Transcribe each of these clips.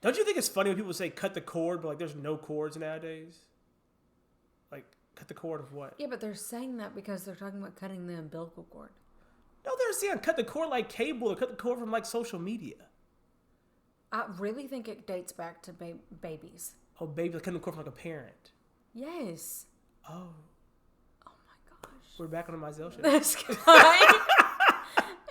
Don't you think it's funny when people say cut the cord, but like there's no cords nowadays? Like, cut the cord of what? Yeah, but they're saying that because they're talking about cutting the umbilical cord. No, they're saying cut the cord like cable or cut the cord from like social media. I really think it dates back to babies. Oh, baby, like cutting the cord from like a parent. Yes. Oh. Oh my gosh. We're back on the Mizell show. This guy.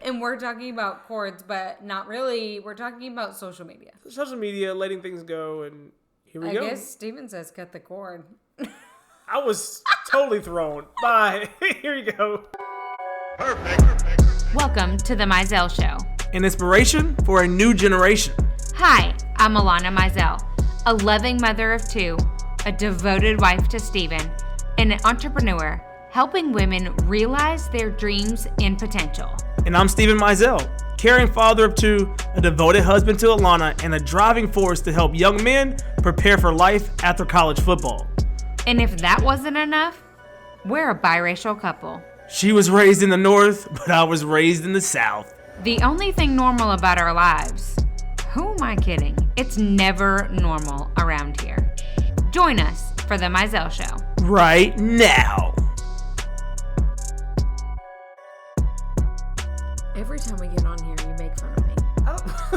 And we're talking about cords, but not really. We're talking about social media. Social media, letting things go, and here we go. I guess Steven says cut the cord. I was totally thrown. Bye. Here you go. Perfect. Welcome to the Mizell Show. An inspiration for a new generation. Hi, I'm Alana Mizell, a loving mother of two, a devoted wife to Steven, and an entrepreneur helping women realize their dreams and potential. And I'm Steven Mizell, caring father of two, a devoted husband to Alana, and a driving force to help young men prepare for life after college football. And if that wasn't enough, we're a biracial couple. She was raised in the North, but I was raised in the South. The only thing normal about our lives, who am I kidding? It's never normal around here. Join us for the Mizell Show. Right now. Every time we get on here, you make fun of me.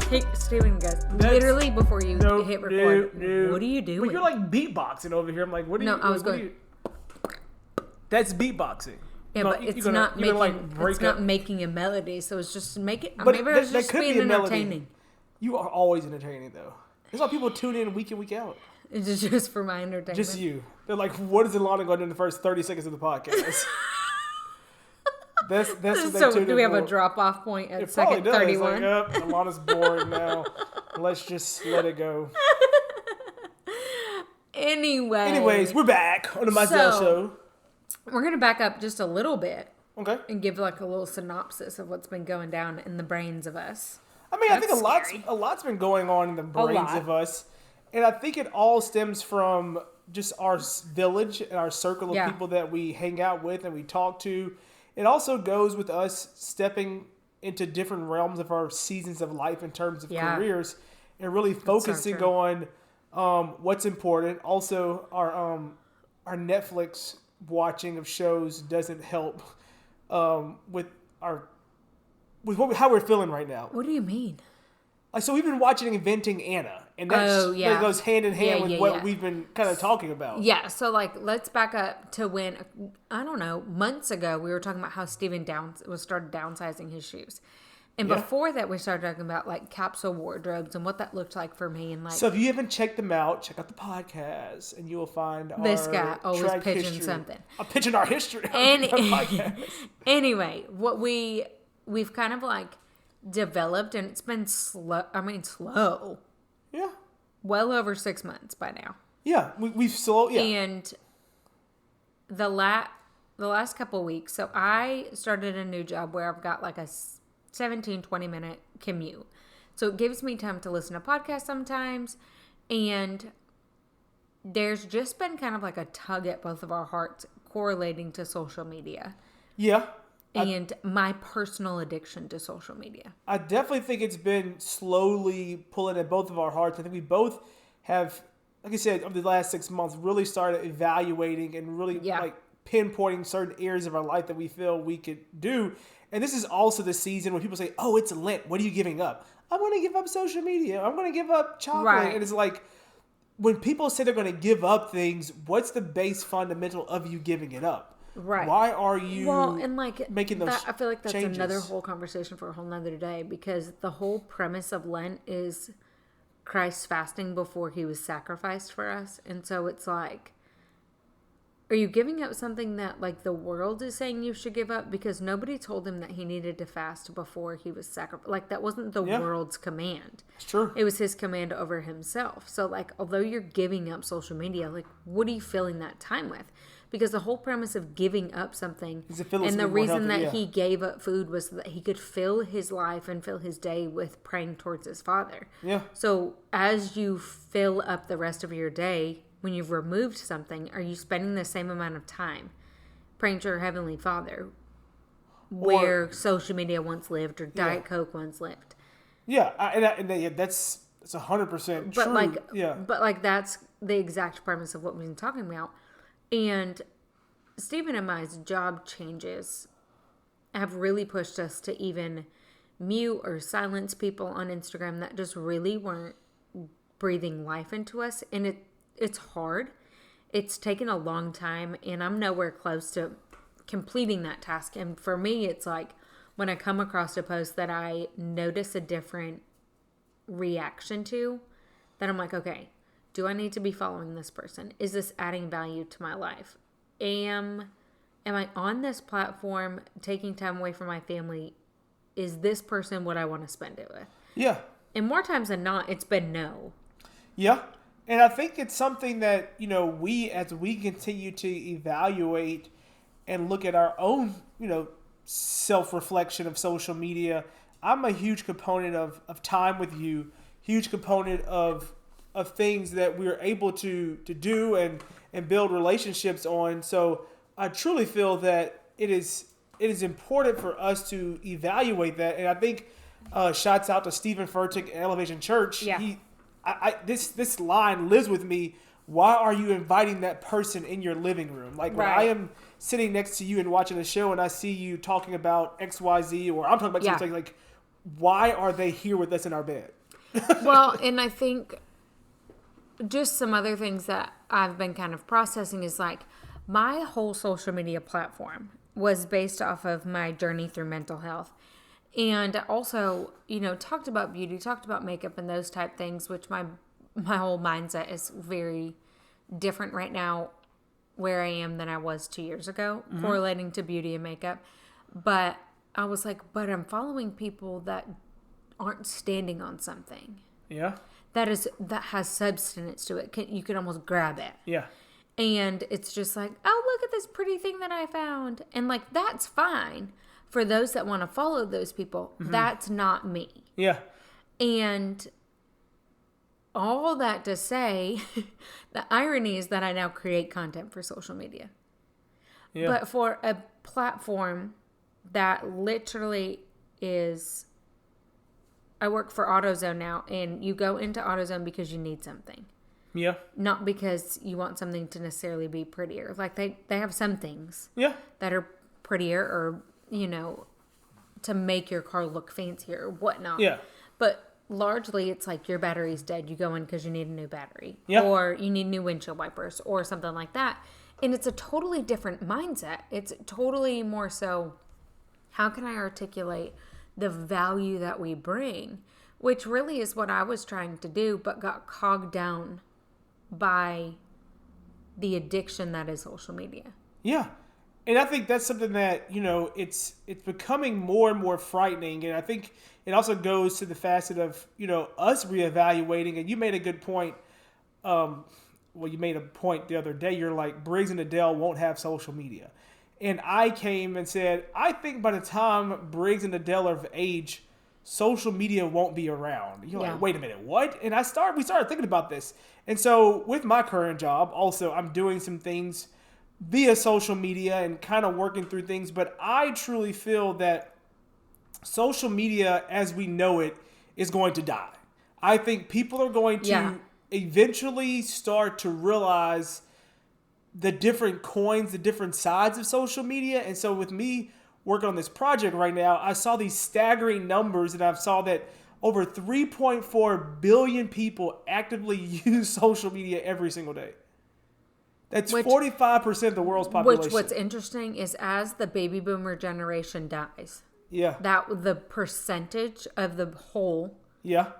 Hey, Steven goes, literally before you hit record, what are you doing? But you're like beatboxing over here. I'm like, what are you doing? No, I was going. That's beatboxing. Yeah, but it's not making a melody, so it's just making. But maybe it's just being entertaining. You are always entertaining, though. That's why people tune in week in, week out. It's just for my entertainment. Just you. They're like, what is Alana going to do in the first 30 seconds of the podcast? That's what they so tune do we in have for. a drop-off point at It second probably does. 31? It's like, Alana's bored now. Let's just let it go. Anyways, we're back on the Mizell Show. We're going to back up just a little bit. Okay. And give like a little synopsis of what's been going down in the brains of us. I mean, I think a lot's been going on in the brains of us. And I think it all stems from just our village and our circle of people that we hang out with and we talk to. It also goes with us stepping into different realms of our seasons of life in terms of careers and really focusing on what's important. Also, our Netflix watching of shows doesn't help with how we're feeling right now. What do you mean? So we've been watching Inventing Anna, and that goes hand in hand with what we've been kind of talking about. Yeah, so let's back up to when, I don't know, months ago we were talking about how Steven started downsizing his shoes. And before that we started talking about like capsule wardrobes and what that looked like for me. And so if you haven't checked them out, check out the podcast and you will find this guy always pitching something. I'm pitching our history. Anyway, what we've kind of like developed, and it's been slow. Yeah. Well over 6 months by now. Yeah, we've slow. Yeah. And the last couple of weeks, so I started a new job where I've got like a 17-20 minute commute. So it gives me time to listen to podcasts sometimes, and there's just been kind of like a tug at both of our hearts correlating to social media. Yeah. And my personal addiction to social media. I definitely think it's been slowly pulling at both of our hearts. I think we both have, like I said, over the last 6 months, really started evaluating and really like pinpointing certain areas of our life that we feel we could do. And this is also the season when people say, oh, it's Lent. What are you giving up? I'm going to give up social media. I'm going to give up chocolate. Right. And it's like, when people say they're going to give up things, what's the base fundamental of you giving it up? Right. Why are you making those I feel like that's changes? Another whole conversation for a whole nother day, because the whole premise of Lent is Christ fasting before he was sacrificed for us. And so it's like, are you giving up something that like the world is saying you should give up? Because nobody told him that he needed to fast before he was sacrificed. Like that wasn't the world's command. It's true. It was his command over himself. So like, although you're giving up social media, like what are you filling that time with? Because the whole premise of giving up something and the reason that he gave up food was so that he could fill his life and fill his day with praying towards his Father. Yeah. So as you fill up the rest of your day, when you've removed something, are you spending the same amount of time praying to your Heavenly Father where social media once lived or Diet Coke once lived? Yeah, and that's It's 100% But true. But like that's the exact premise of what we've been talking about. And Stephen and I's job changes have really pushed us to even mute or silence people on Instagram that just really weren't breathing life into us. And it's hard. It's taken a long time, and I'm nowhere close to completing that task. And for me, it's like when I come across a post that I notice a different reaction to, that I'm like, okay, do I need to be following this person? Is this adding value to my life? Am I on this platform taking time away from my family? Is this person what I want to spend it with? Yeah. And more times than not, it's been no. Yeah. And I think it's something that, as we continue to evaluate and look at our own, self-reflection of social media, I'm a huge component of time with you, huge component of things that we're able to do and build relationships on. So I truly feel that it is important for us to evaluate that. And I think shouts out to Stephen Furtick at Elevation Church. Yeah. This line lives with me. Why are you inviting that person in your living room? Like when I am sitting next to you and watching a show and I see you talking about XYZ, or I'm talking about something like, why are they here with us in our bed? Well, and I think just some other things that I've been kind of processing is like my whole social media platform was based off of my journey through mental health. And also, talked about beauty, talked about makeup and those type things, which my whole mindset is very different right now where I am than I was 2 years ago, correlating to beauty and makeup. But I was like, but I'm following people that aren't standing on something. Yeah. That has substance to it. You can almost grab it. Yeah. And it's just like, oh, look at this pretty thing that I found. And like, that's fine for those that want to follow those people. That's not me. Yeah. And all that to say, the irony is that I now create content for social media. Yeah. But for a platform that literally is, I work for AutoZone now, and you go into AutoZone because you need something. Yeah. Not because you want something to necessarily be prettier. Like they have some things that are prettier or, to make your car look fancier or whatnot. Yeah. But largely it's like your battery's dead. You go in because you need a new battery. Yeah. Or you need new windshield wipers or something like that. And it's a totally different mindset. It's totally more so, how can I articulate the value that we bring? Which really is what I was trying to do, but got cogged down by the addiction that is social media. Yeah. And I think that's something that, it's becoming more and more frightening. And I think it also goes to the facet of, us reevaluating. And you made a good point. You made a point the other day. You're like, Briggs and Adele won't have social media. And I came and said, I think by the time Briggs and Adele are of age, social media won't be around. You're like, wait a minute, what? And we started thinking about this. And so with my current job, also, I'm doing some things via social media and kind of working through things. But I truly feel that social media as we know it is going to die. I think people are going to eventually start to realize the different coins, the different sides of social media. And so with me working on this project right now, I saw these staggering numbers, and I saw that over 3.4 billion people actively use social media every single day. That's 45% of the world's population. Which, what's interesting is as the baby boomer generation dies, that the percentage of the whole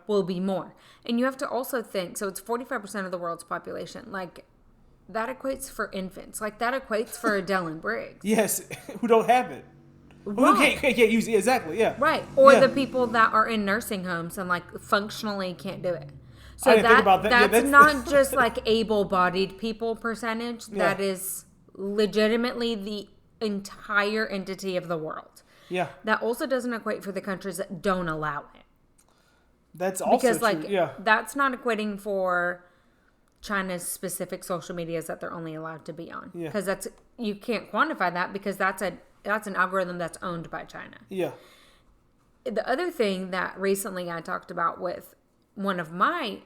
will be more. And you have to also think, so it's 45% of the world's population. Like, that equates for infants. Like, that equates for Adele and Briggs. Yes, who don't have it. Right. Who can't use it, exactly, yeah. Right, or the people that are in nursing homes and, like, functionally can't do it. So I didn't think about that. That's not just, like, able-bodied people percentage. That is legitimately the entire entity of the world. Yeah. That also doesn't equate for the countries that don't allow it. That's also true, that's not equating for China's specific social medias that they're only allowed to be on. Because you can't quantify that because that's an algorithm that's owned by China. Yeah. The other thing that recently I talked about with one of my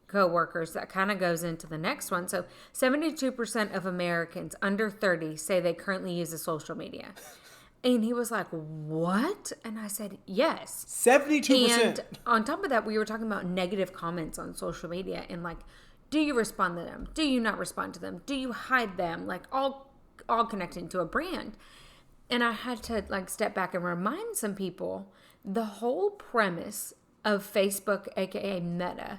coworkers that kind of goes into the next one. So 72% of Americans under 30 say they currently use a social media. And he was like, what? And I said, yes. 72%. And on top of that, we were talking about negative comments on social media and like, do you respond to them? Do you not respond to them? Do you hide them? Like all connecting to a brand. And I had to like step back and remind some people the whole premise of Facebook, aka Meta,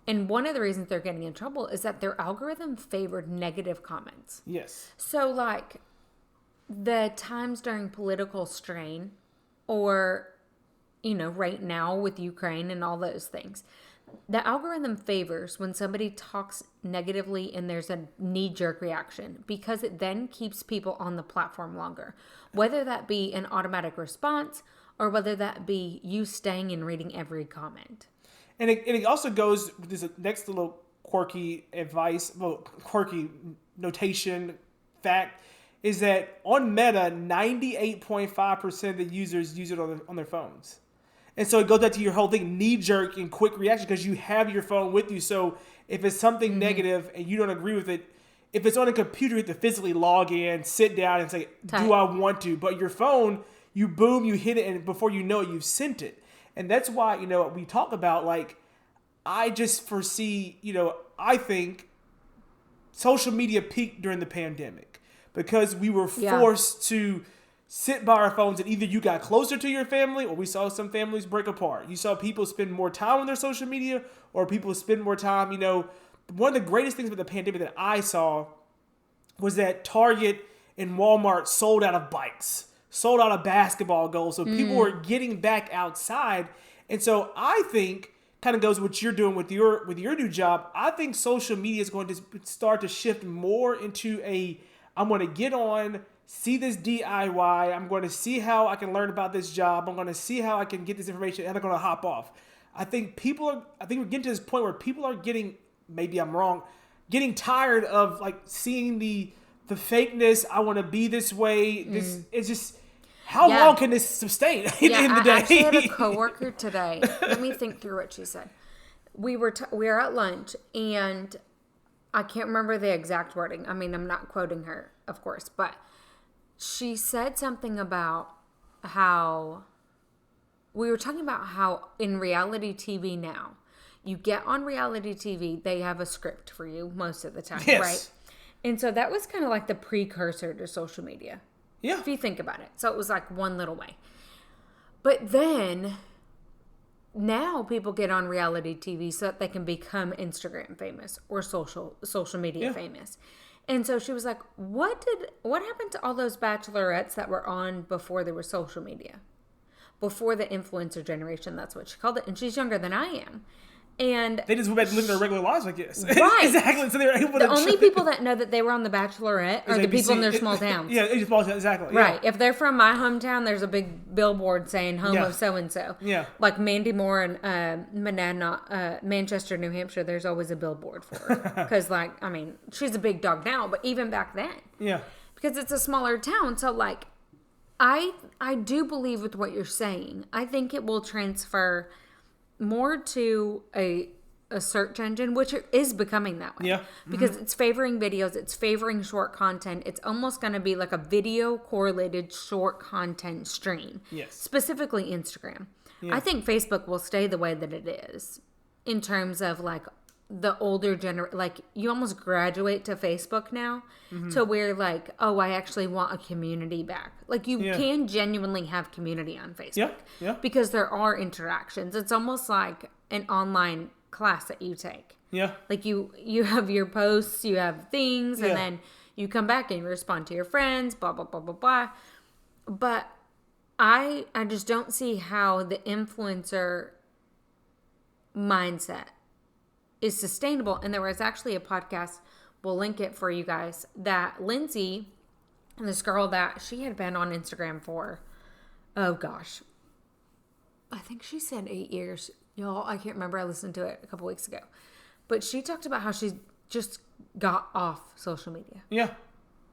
and one of the reasons they're getting in trouble is that their algorithm favored negative comments. Yes. So like the times during political strain or, right now with Ukraine and all those things, the algorithm favors when somebody talks negatively and there's a knee-jerk reaction because it then keeps people on the platform longer, whether that be an automatic response or whether that be you staying and reading every comment. And it also goes with this next little quirky notation fact is that on Meta, 98.5% of the users use it on their phones. And so it goes back to your whole thing, knee-jerk and quick reaction because you have your phone with you. So if it's something negative and you don't agree with it, if it's on a computer, you have to physically log in, sit down and say, do I want to? But your phone, you hit it, and before you know it, you've sent it. And that's why, we talk about, like, I just foresee, I think social media peaked during the pandemic because we were forced to sit by our phones and either you got closer to your family or we saw some families break apart. You saw people spend more time on their social media or people spend more time, One of the greatest things about the pandemic that I saw was that Target and Walmart sold out of bikes, sold out of basketball goals. So people were getting back outside. And so I think, kind of goes with what you're doing with your new job, I think social media is going to start to shift more into I'm going to get on, see this DIY, I'm going to see how I can learn about this job, I'm going to see how I can get this information, and I'm going to hop off. I think we're getting to this point where people are getting, maybe I'm wrong, getting tired of like seeing the fakeness. I want to be this way. This it's just how long can this sustain in the day? I actually had a coworker today. Let me think through what she said. We were at lunch and I can't remember the exact wording. I mean, I'm not quoting her, of course, but she said something about how we were talking about how in reality TV now, you get on reality TV, they have a script for you most of the time, right? And so that was kind of like the precursor to social media. Yeah. If you think about it. So it was like one little way. But then now people get on reality TV so that they can become Instagram famous or social media famous. And so she was like, what happened to all those bachelorettes that were on before there was social media? Before the influencer generation, that's what she called it. And she's younger than I am. And they just went back to living their regular lives, I guess. Right. Exactly. So they're able to. The only people that know that they were on The Bachelorette are the people in their small towns. Yeah, exactly. Right. If they're from my hometown, there's a big billboard saying home of so-and-so. Yeah. Like Mandy Moore in Manchester, New Hampshire, there's always a billboard for her. Because, she's a big dog now, but even back then. Yeah. Because it's a smaller town. So, I do believe with what you're saying. I think it will transfer more to a search engine, which is becoming that way. Yeah. Because it's favoring videos, it's favoring short content. It's almost going to be like a video correlated short content stream. Yes. Specifically Instagram. Yeah. I think Facebook will stay the way that it is in terms of the older generation. You almost graduate to Facebook now to where I actually want a community back. You can genuinely have community on Facebook because there are interactions. It's almost like an online class that you take. Yeah. You have your posts, you have things, and then you come back and you respond to your friends, blah, blah, blah, blah, blah. But I just don't see how the influencer mindset is sustainable. And there was actually a podcast, we'll link it for you guys, that Lindsay, this girl that she had been on Instagram for, oh gosh, I think she said 8 years. Y'all, I can't remember. I listened to it a couple weeks ago. But she talked about how she just got off social media. Yeah.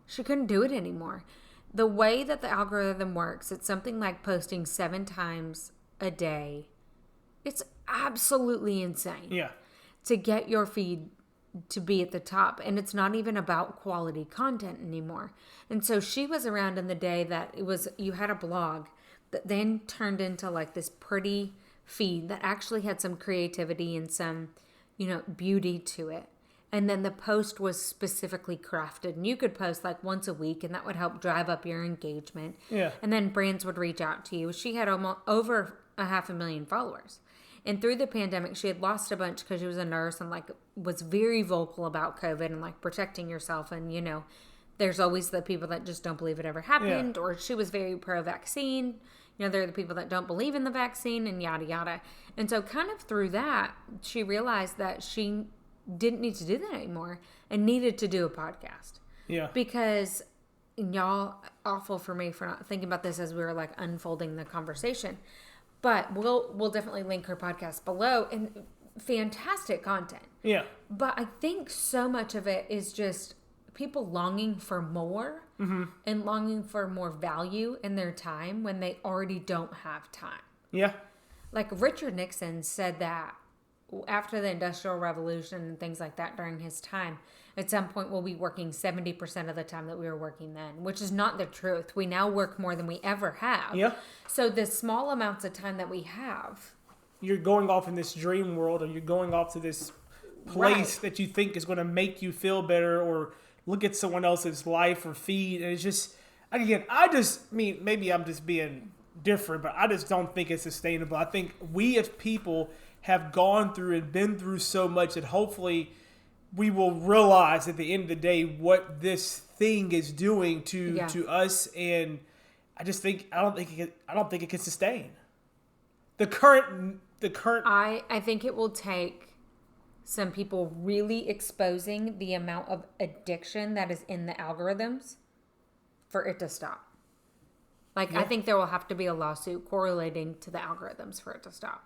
She couldn't do it anymore. The way that the algorithm works, it's something like posting 7 times a day. absolutely insane. Yeah. To get your feed to be at the top. And it's not even about quality content anymore. And so she was around in the day that you had a blog that then turned into like this pretty feed that actually had some creativity and some, beauty to it. And then the post was specifically crafted, and you could post like once a week, and that would help drive up your engagement. Yeah. And then brands would reach out to you. She had almost over 500,000 followers. And through the pandemic, she had lost a bunch because she was a nurse and like was very vocal about COVID and like protecting yourself. And, there's always the people that just don't believe it ever happened, or she was very pro-vaccine. There are the people that don't believe in the vaccine and yada, yada. And so kind of through that, she realized that she didn't need to do that anymore and needed to do a podcast. Yeah. Because, y'all, awful for me for not thinking about this as we were like unfolding the conversation. But we'll definitely link her podcast below, and fantastic content. Yeah. But I think so much of it is just people longing for more and longing for more value in their time when they already don't have time. Yeah. Like Richard Nixon said that after the Industrial Revolution and things like that during his time, at some point we'll be working 70% of the time that we were working then, which is not the truth. We now work more than we ever have. Yeah. So the small amounts of time that we have. You're going off in this dream world, or you're going off to this place that you think is going to make you feel better, or look at someone else's life or feed. And it's just, again, maybe I'm just being different, but I just don't think it's sustainable. I think we as people have gone through and been through so much that hopefully we will realize at the end of the day what this thing is doing to us, and I don't think it can sustain the current. I think it will take some people really exposing the amount of addiction that is in the algorithms for it to stop. I think there will have to be a lawsuit correlating to the algorithms for it to stop.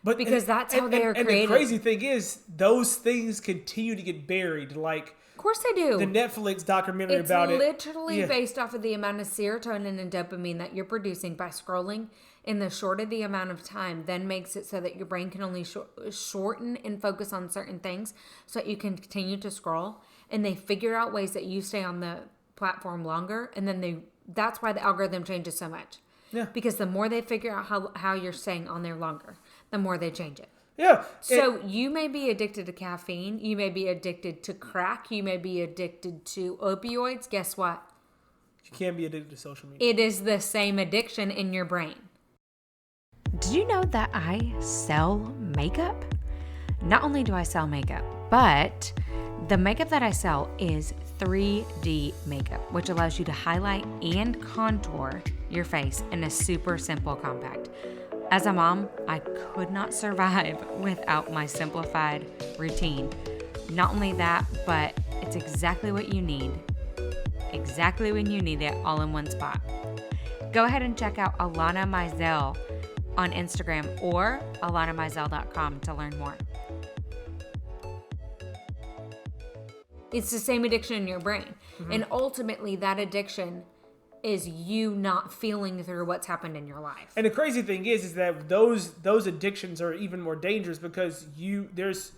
Because that's how they are created. And the crazy thing is, those things continue to get buried. Like, of course they do. The Netflix documentary about it. It's literally based off of the amount of serotonin and dopamine that you're producing by scrolling. And the shorter the amount of time then makes it so that your brain can only shorten and focus on certain things so that you can continue to scroll. And they figure out ways that you stay on the platform longer. And then that's why the algorithm changes so much. Yeah. Because the more they figure out how you're staying on there longer, the more they change it. Yeah. So you may be addicted to caffeine. You may be addicted to crack. You may be addicted to opioids. Guess what? You can't be addicted to social media. It is the same addiction in your brain. Did you know that I sell makeup? Not only do I sell makeup, but the makeup that I sell is 3D makeup, which allows you to highlight and contour your face in a super simple compact. As a mom, I could not survive without my simplified routine. Not only that, but it's exactly what you need. Exactly when you need it, all in one spot. Go ahead and check out Alana Mizell on Instagram or alanamizell.com to learn more. It's the same addiction in your brain. Mm-hmm. And ultimately, that addiction is you not feeling through what's happened in your life. And the crazy thing is that those addictions are even more dangerous because there's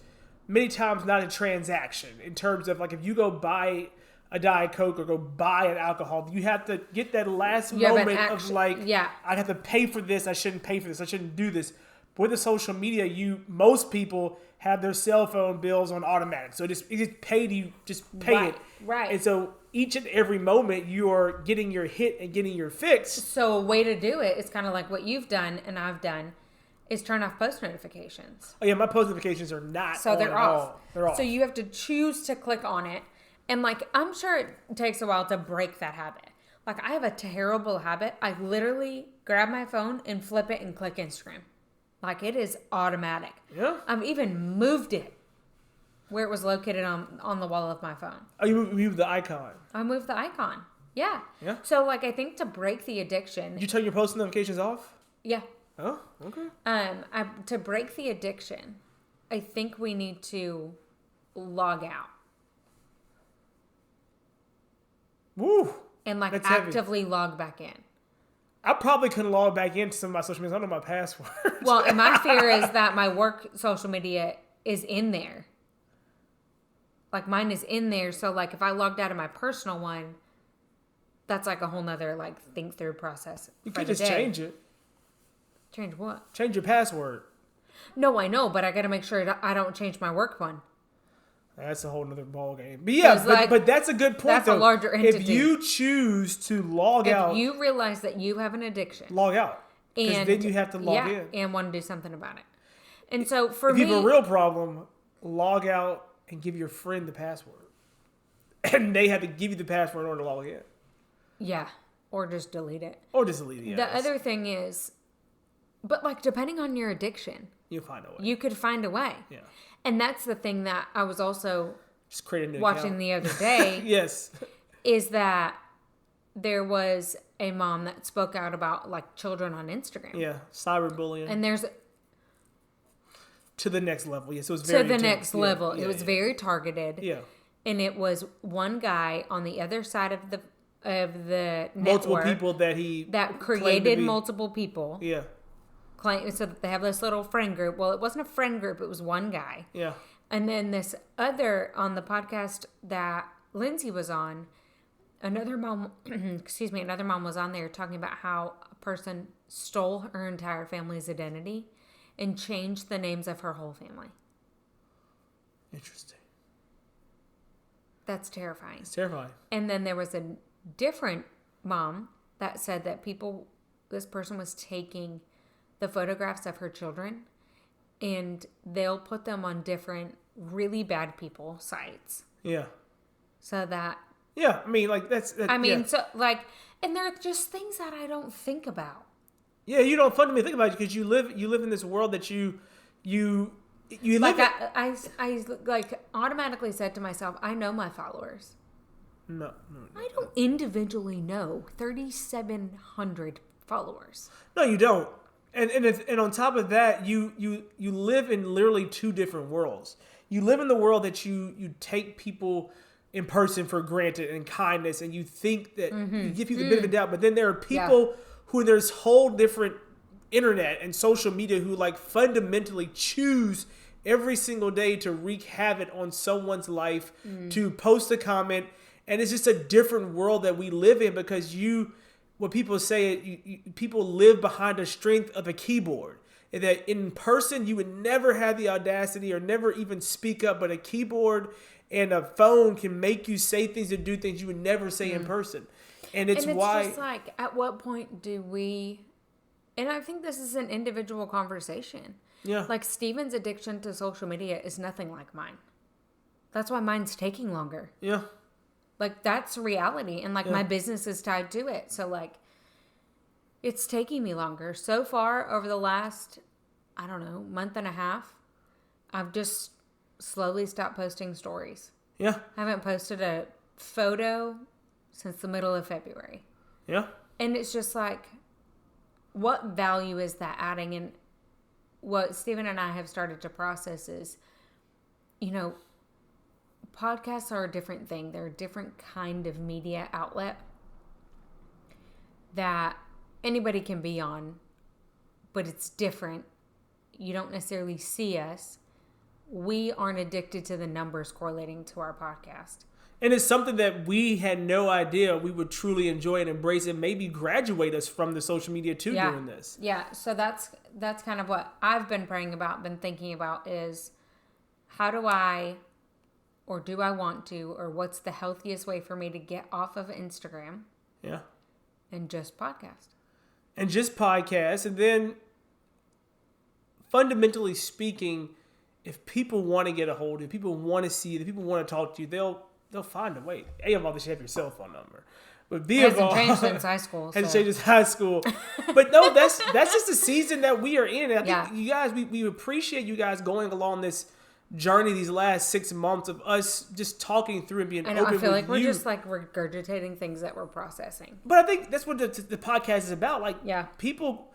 many times not a transaction in terms of, like, if you go buy a Diet Coke or go buy an alcohol, you have to get that last moment of like, I have to pay for this, I shouldn't pay for this, I shouldn't do this. But with the social media, most people have their cell phone bills on automatic. So it gets paid, you just pay it. Right. And so each and every moment you are getting your hit and getting your fix. So a way to do it is kind of like what you've done and I've done is turn off post notifications. Oh yeah, my post notifications are not so on they're at off. all. They're off. So you have to choose to click on it. And like, I'm sure it takes a while to break that habit. Like, I have a terrible habit. I literally grab my phone and flip it and click Instagram. Like, it is automatic. Yeah. I've even moved it where it was located on the wall of my phone. Oh, you moved the icon. I moved the icon. Yeah. Yeah. So, like, I think to break the addiction. Did you turn your post notifications off? Yeah. Oh, okay. To break the addiction, I think we need to log out. Woo. And like That's actively heavy. log back in. I probably couldn't log back into some of my social media. I don't know my password. Well, and my fear is that my work social media is in there. Like, mine is in there. So, like, if I logged out of my personal one, that's like a whole nother, like, think through process. You could just change it. Change what? Change your password. No, I know, but I got to make sure I don't change my work one. That's a whole nother ball game. But yeah, but that's a good point, that's though. A larger entity. If you choose to log out. If you realize that you have an addiction. Log out. Because then you have to log in. And want to do something about it. And so for if me. If you have a real problem, log out and give your friend the password. And they have to give you the password in order to log in. Yeah. Or just delete it. Or just delete it, yes. The other thing is, but like depending on your addiction. You'll find a way. You could find a way. Yeah. And that's the thing that I was also just create a new watching account. the other day. Yes. Is that there was a mom that spoke out about like children on Instagram. Yeah. Cyberbullying. And there's to the next level. Yes, it was very next level. It was very targeted. Yeah. And it was one guy on the other side of the multiple network people that created multiple people. Yeah. So that they have this little friend group. Well, it wasn't a friend group. It was one guy. Yeah. And then this other, on the podcast that Lindsay was on, another mom was on there talking about how a person stole her entire family's identity and changed the names of her whole family. Interesting. That's terrifying. It's terrifying. And then there was a different mom that said that this person was taking the photographs of her children and they'll put them on different really bad people sites. Yeah. So that. Yeah. I mean, like so like, and they're just things that I don't think about. Yeah. You don't fundamentally think about it because you live in this world that you live like I like automatically said to myself, I know my followers. No. I don't individually know 3,700 followers. No, you don't. And on top of that, you live in literally two different worlds. You live in the world that you take people in person for granted and kindness, and you think that you give people the benefit of the doubt. But then there are people who there's whole different internet and social media who like fundamentally choose every single day to wreak havoc on someone's life, to post a comment, and it's just a different world that we live in because what people say, people live behind the strength of a keyboard. And that in person, you would never have the audacity or never even speak up, but a keyboard and a phone can make you say things and do things you would never say in person. And it's why... just like, at what point do we... And I think this is an individual conversation. Yeah. Like, Steven's addiction to social media is nothing like mine. That's why mine's taking longer. Yeah. Like, that's reality. And, like, my business is tied to it. So, like, it's taking me longer. So far, over the last, I don't know, month and a half, I've just slowly stopped posting stories. Yeah. I haven't posted a photo since the middle of February. Yeah. And it's just like, what value is that adding? And what Steven and I have started to process is, podcasts are a different thing. They're a different kind of media outlet that anybody can be on, but it's different. You don't necessarily see us. We aren't addicted to the numbers correlating to our podcast. And it's something that we had no idea we would truly enjoy and embrace and maybe graduate us from the social media too doing this. Yeah, so that's kind of what I've been praying about, been thinking about is how do I, or do I want to, or what's the healthiest way for me to get off of Instagram? Yeah. And just podcast. And just podcast. And then fundamentally speaking, if people want to get a hold of you, people want to see you, if people want to talk to you, they'll find a way. A of all, they should have your cell phone number. But B of all, hasn't changed since high school. Hasn't changed since high school. But no, that's just the season that we are in. And I think you guys, we appreciate you guys going along this journey these last 6 months of us just talking through and being open with you. I feel like we're just like regurgitating things that we're processing. But I think that's what the podcast is about. Like, people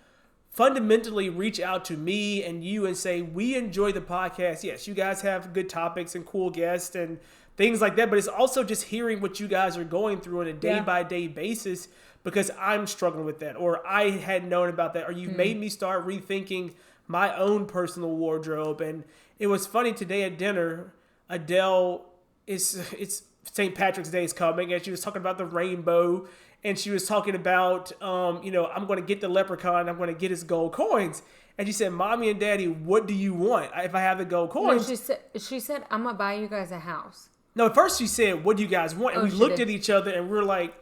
fundamentally reach out to me and you and say, we enjoy the podcast. Yes, you guys have good topics and cool guests and things like that. But it's also just hearing what you guys are going through on a day-by-day basis because I'm struggling with that, or I had known about that, or you made me start rethinking my own personal wardrobe. And it was funny today at dinner, Adele it's St. Patrick's Day is coming, and she was talking about the rainbow, and she was talking about, I'm going to get the leprechaun, I'm going to get his gold coins. And she said, Mommy and Daddy, what do you want if I have the gold coins? No, she said, I'm going to buy you guys a house. No, at first she said, what do you guys want? And we looked at each other and we were like,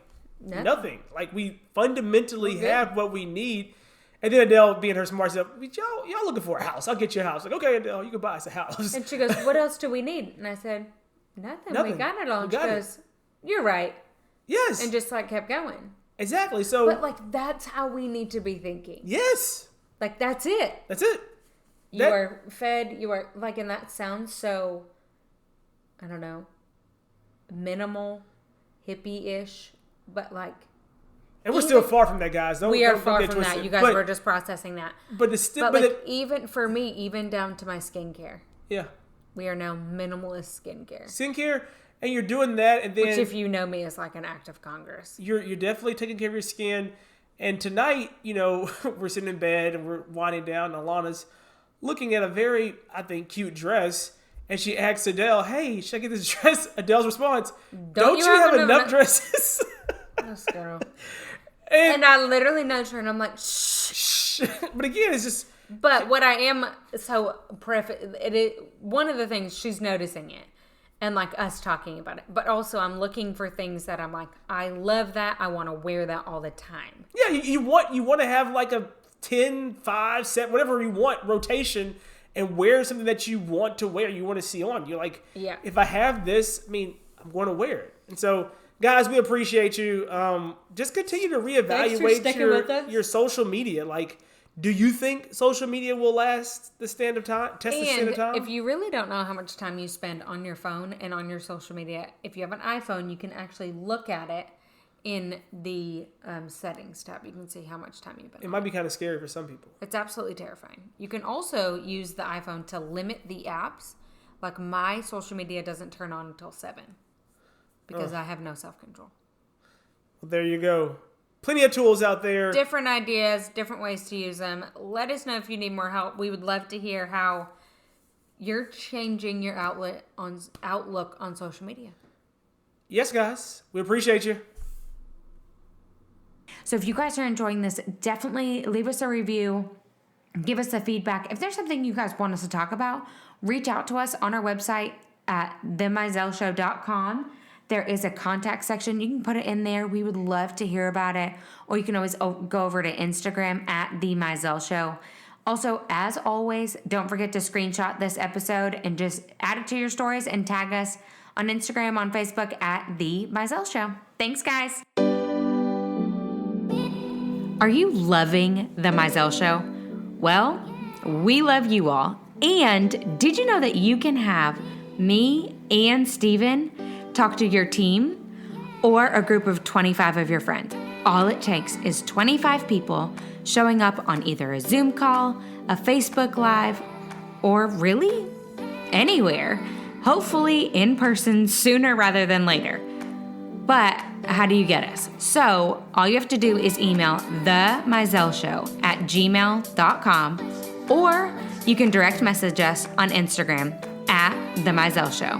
nothing. Like, we fundamentally have what we need. And then Adele, being her smart self, y'all looking for a house. I'll get you a house. Like, okay, Adele, you can buy us a house. And she goes, what else do we need? And I said, nothing. We got it all. And she goes, you're right. Yes. And just like kept going. Exactly. So, but like, that's how we need to be thinking. Yes. Like, that's it. That's it. You are fed. You are like, and that sounds so, I don't know, minimal, hippie-ish, but like. And we're still far from that, guys. We are far from that. You guys were just processing that. But it's still, even for me, even down to my skincare. Yeah. We are now minimalist skincare. Skincare, and you're doing that, and then which, if you know me, is like an act of Congress. You're definitely taking care of your skin. And tonight, we're sitting in bed and we're winding down. And Alana's looking at a very, I think, cute dress. And she asks Adele, hey, should I get this dress? Adele's response, don't you have enough dresses? This girl. And I literally nudged her and I'm like, shh. But again, it's just. But what I am, one of the things, she's noticing it. And like us talking about it. But also I'm looking for things that I'm like, I love that. I want to wear that all the time. Yeah, you want to have like a 10, 5, 7, whatever you want rotation and wear something that you want to wear, you want to see on. You're like, yeah. If I have this, I'm going to wear it. And so, guys, we appreciate you. Just continue to reevaluate your social media. Like, do you think social media will last the stand of time? The stand of time? If you really don't know how much time you spend on your phone and on your social media, if you have an iPhone, you can actually look at it in the settings tab. You can see how much time you've been. It might be kind of scary for some people. It's absolutely terrifying. You can also use the iPhone to limit the apps. Like, my social media doesn't turn on until 7 because I have no self-control. Well, there you go. Plenty of tools out there. Different ideas, different ways to use them. Let us know if you need more help. We would love to hear how you're changing your outlook on social media. Yes, guys. We appreciate you. So if you guys are enjoying this, definitely leave us a review. Give us the feedback. If there's something you guys want us to talk about, reach out to us on our website at themizelleshow.com. There is a contact section. You can put it in there. We would love to hear about it. Or you can always go over to Instagram at The Mizell Show. Also, as always, don't forget to screenshot this episode and just add it to your stories and tag us on Instagram, on Facebook at The Mizell Show. Thanks, guys. Are you loving The Mizell Show? Well, we love you all. And did you know that you can have me and Steven talk to your team or a group of 25 of your friends? All it takes is 25 people showing up on either a Zoom call, a Facebook Live, or really anywhere. Hopefully in person sooner rather than later. But how do you get us? So all you have to do is email themizellshow@gmail.com, or you can direct message us on Instagram at The Mizell Show.